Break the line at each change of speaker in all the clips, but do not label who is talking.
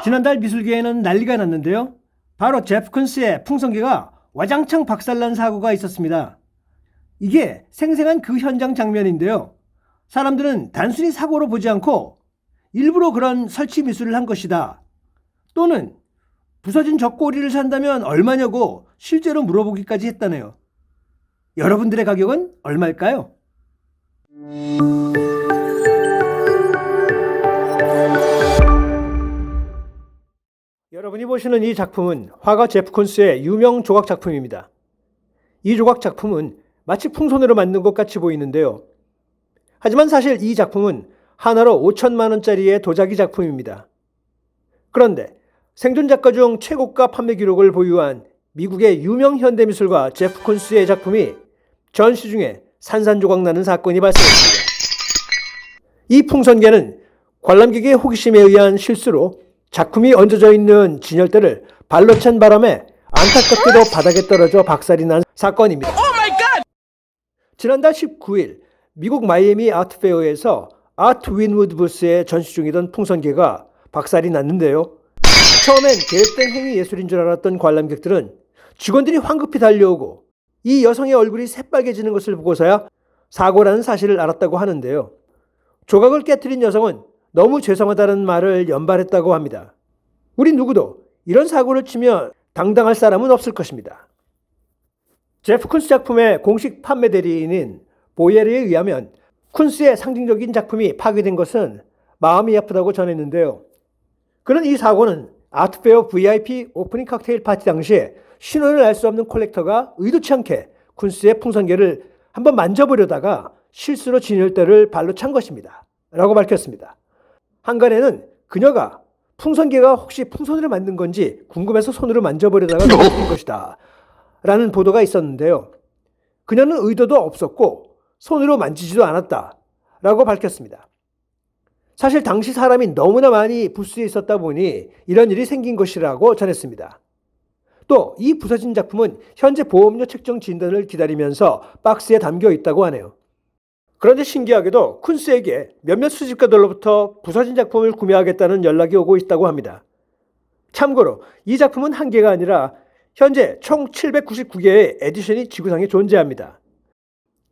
지난달 미술계에는 난리가 났는데요. 바로 제프 쿤스의 풍선개가 와장창 박살난 사고가 있었습니다. 이게 생생한 그 현장 장면인데요. 사람들은 단순히 사고로 보지 않고 일부러 그런 설치 미술을 한 것이다, 또는 부서진 젖꼬리를 산다면 얼마냐고 실제로 물어보기까지 했다네요. 여러분들의 가격은 얼마일까요? 여러분이 보시는 이 작품은 화가 제프 콘스의 유명 조각 작품입니다. 이 조각 작품은 마치 풍선으로 만든 것 같이 보이는데요. 하지만 사실 이 작품은 하나로 5천만 원짜리의 도자기 작품입니다. 그런데 생존 작가 중 최고가 판매 기록을 보유한 미국의 유명 현대미술가 제프 콘스의 작품이 전시 중에 산산조각 나는 사건이 발생했습니다. 이 풍선개는 관람객의 호기심에 의한 실수로 작품이 얹어져 있는 진열대를 발로 찬 바람에 안타깝게도 바닥에 떨어져 박살이 난 사건입니다. 지난달 19일 미국 마이애미 아트페어에서 아트 윈우드 부스에 전시 중이던 풍선개가 박살이 났는데요. 처음엔 계획된 행위 예술인 줄 알았던 관람객들은 직원들이 황급히 달려오고 이 여성의 얼굴이 새빨개지는 것을 보고서야 사고라는 사실을 알았다고 하는데요. 조각을 깨트린 여성은 너무 죄송하다는 말을 연발했다고 합니다. 우리 누구도 이런 사고를 치며 당당할 사람은 없을 것입니다. 제프 쿤스 작품의 공식 판매 대리인인 보예르에 의하면 쿤스의 상징적인 작품이 파괴된 것은 마음이 아프다고 전했는데요. 그는 이 사고는 아트페어 VIP 오프닝 칵테일 파티 당시에 신원을 알 수 없는 콜렉터가 의도치 않게 쿤스의 풍선개를 한번 만져보려다가 실수로 진열대를 발로 찬 것입니다 라고 밝혔습니다. 한간에는 그녀가 풍선개가 혹시 풍선으로 만든 건지 궁금해서 손으로 만져보려다가 넘어진 것이다 라는 보도가 있었는데요. 그녀는 의도도 없었고 손으로 만지지도 않았다 라고 밝혔습니다. 사실 당시 사람이 너무나 많이 부스에 있었다 보니 이런 일이 생긴 것이라고 전했습니다. 또 이 부서진 작품은 현재 보험료 책정 진단을 기다리면서 박스에 담겨 있다고 하네요. 그런데 신기하게도 쿤스에게 몇몇 수집가들로부터 부서진 작품을 구매하겠다는 연락이 오고 있다고 합니다. 참고로 이 작품은 한 개가 아니라 현재 총 799개의 에디션이 지구상에 존재합니다.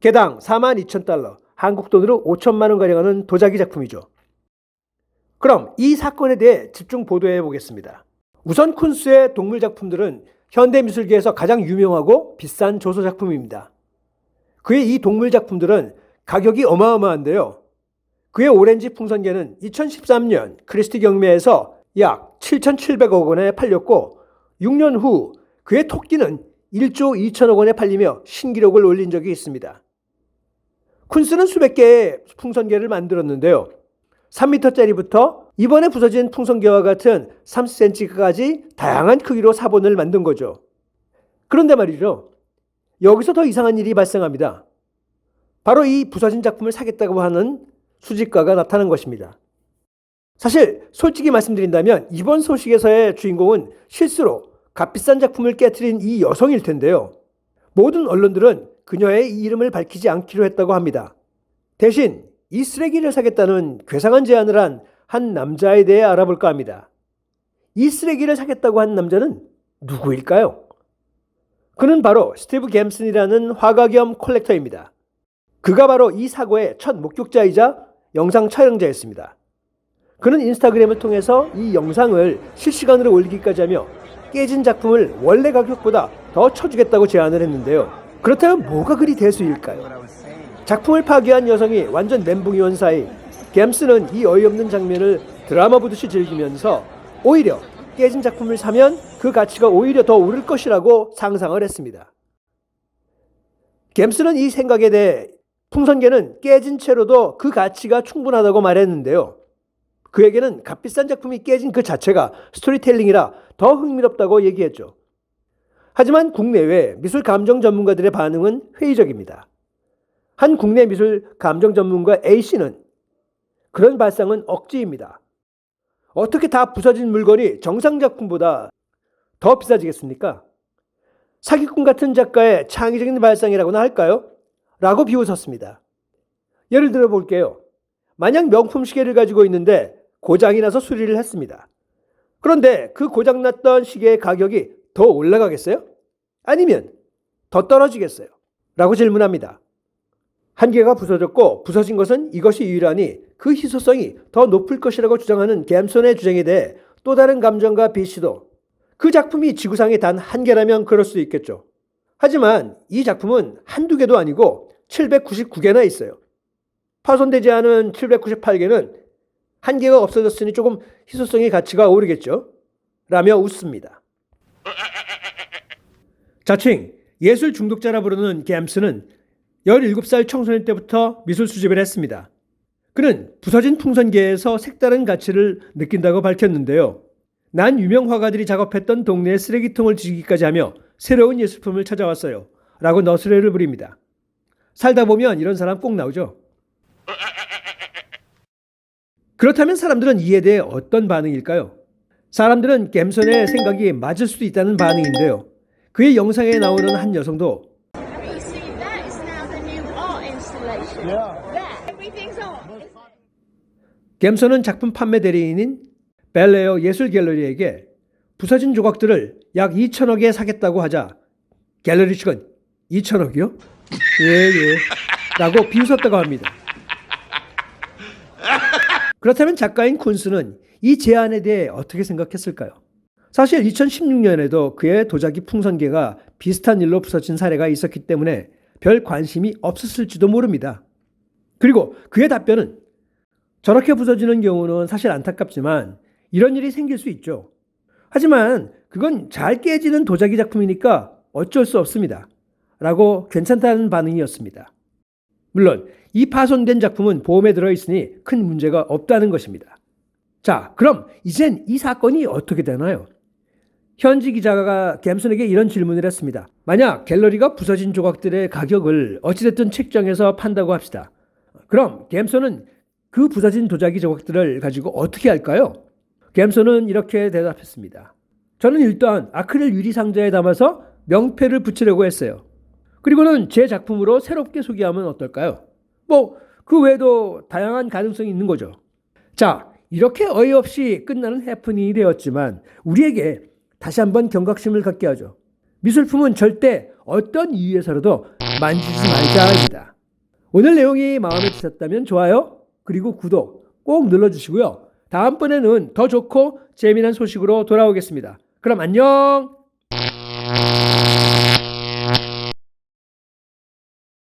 개당 42,000달러, 한국 돈으로 5천만 원가량 하는 도자기 작품이죠. 그럼 이 사건에 대해 집중 보도해 보겠습니다. 우선 쿤스의 동물 작품들은 현대미술계에서 가장 유명하고 비싼 조소 작품입니다. 그의 이 동물 작품들은 가격이 어마어마한데요. 그의 오렌지 풍선개는 2013년 크리스티 경매에서 약 7,700억 원에 팔렸고 6년 후 그의 토끼는 1조 2천억 원에 팔리며 신기록을 올린 적이 있습니다. 쿤스는 수백 개의 풍선개를 만들었는데요. 3m짜리부터 이번에 부서진 풍선개와 같은 30cm까지 다양한 크기로 사본을 만든 거죠. 그런데 말이죠. 여기서 더 이상한 일이 발생합니다. 바로 이 부서진 작품을 사겠다고 하는 수집가가 나타난 것입니다. 사실 솔직히 말씀드린다면 이번 소식에서의 주인공은 실수로 값비싼 작품을 깨트린 이 여성일 텐데요. 모든 언론들은 그녀의 이름을 밝히지 않기로 했다고 합니다. 대신 이 쓰레기를 사겠다는 괴상한 제안을 한 남자에 대해 알아볼까 합니다. 이 쓰레기를 사겠다고 한 남자는 누구일까요? 그는 바로 스티브 갬슨이라는 화가 겸 콜렉터입니다. 그가 바로 이 사고의 첫 목격자이자 영상 촬영자였습니다. 그는 인스타그램을 통해서 이 영상을 실시간으로 올리기까지 하며 깨진 작품을 원래 가격보다 더 쳐주겠다고 제안을 했는데요. 그렇다면 뭐가 그리 대수일까요? 작품을 파괴한 여성이 완전 멘붕이 온 사이 갬슨은 이 어이없는 장면을 드라마 보듯이 즐기면서 오히려 깨진 작품을 사면 그 가치가 오히려 더 오를 것이라고 상상을 했습니다. 갬슨은 이 생각에 대해 풍선개는 깨진 채로도 그 가치가 충분하다고 말했는데요. 그에게는 값비싼 작품이 깨진 그 자체가 스토리텔링이라 더 흥미롭다고 얘기했죠. 하지만 국내외 미술 감정 전문가들의 반응은 회의적입니다. 한 국내 미술 감정 전문가 A씨는 그런 발상은 억지입니다. 어떻게 다 부서진 물건이 정상 작품보다 더 비싸지겠습니까? 사기꾼 같은 작가의 창의적인 발상이라고나 할까요? 라고 비웃었습니다. 예를 들어 볼게요. 만약 명품 시계를 가지고 있는데 고장이 나서 수리를 했습니다. 그런데 그 고장났던 시계의 가격이 더 올라가겠어요? 아니면 더 떨어지겠어요? 라고 질문합니다. 한 개가 부서졌고 부서진 것은 이것이 유일하니 그 희소성이 더 높을 것이라고 주장하는 갬손의 주장에 대해 또 다른 감정가 B씨도 그 작품이 지구상에 단 한 개라면 그럴 수도 있겠죠. 하지만 이 작품은 한두 개도 아니고 799개나 있어요. 파손되지 않은 798개는 한 개가 없어졌으니 조금 희소성의 가치가 오르겠죠. 라며 웃습니다. 자칭 예술 중독자라 부르는 갬스는 17살 청소년 때부터 미술 수집을 했습니다. 그는 부서진 풍선계에서 색다른 가치를 느낀다고 밝혔는데요. 난 유명 화가들이 작업했던 동네에 쓰레기통을 뒤지기까지 하며 새로운 예술품을 찾아왔어요. 라고 너스레를 부립니다. 살다 보면 이런 사람 꼭 나오죠. 그렇다면 사람들은 이에 대해 어떤 반응일까요? 사람들은 갬손의 생각이 맞을 수도 있다는 반응인데요. 그의 영상에 나오는 한 여성도 갬손은 작품 판매 대리인인 벨레어 예술 갤러리에게 부서진 조각들을 약 2천억에 사겠다고 하자 갤러리 측은 2천억이요? 예 라고 비웃었다고 합니다. 그렇다면 작가인 쿤스는 이 제안에 대해 어떻게 생각했을까요? 사실 2016년에도 그의 도자기 풍선계가 비슷한 일로 부서진 사례가 있었기 때문에 별 관심이 없었을지도 모릅니다. 그리고 그의 답변은 저렇게 부서지는 경우는 사실 안타깝지만 이런 일이 생길 수 있죠. 하지만 그건 잘 깨지는 도자기 작품이니까 어쩔 수 없습니다. 라고 괜찮다는 반응이었습니다. 물론 이 파손된 작품은 보험에 들어있으니 큰 문제가 없다는 것입니다. 자, 그럼 이젠 이 사건이 어떻게 되나요? 현지 기자가 갬손에게 이런 질문을 했습니다. 만약 갤러리가 부서진 조각들의 가격을 어찌됐든 책정해서 판다고 합시다. 그럼 갬손은 그 부서진 도자기 조각들을 가지고 어떻게 할까요? 갬손은 이렇게 대답했습니다. 저는 일단 아크릴 유리 상자에 담아서 명패를 붙이려고 했어요. 그리고는 제 작품으로 새롭게 소개하면 어떨까요? 그 외에도 다양한 가능성이 있는 거죠. 자, 이렇게 어이없이 끝나는 해프닝이 되었지만 우리에게 다시 한번 경각심을 갖게 하죠. 미술품은 절대 어떤 이유에서라도 만지지 말자입니다. 오늘 내용이 마음에 드셨다면 좋아요, 그리고 구독 꼭 눌러주시고요. 다음번에는 더 좋고 재미난 소식으로 돌아오겠습니다. 그럼 안녕!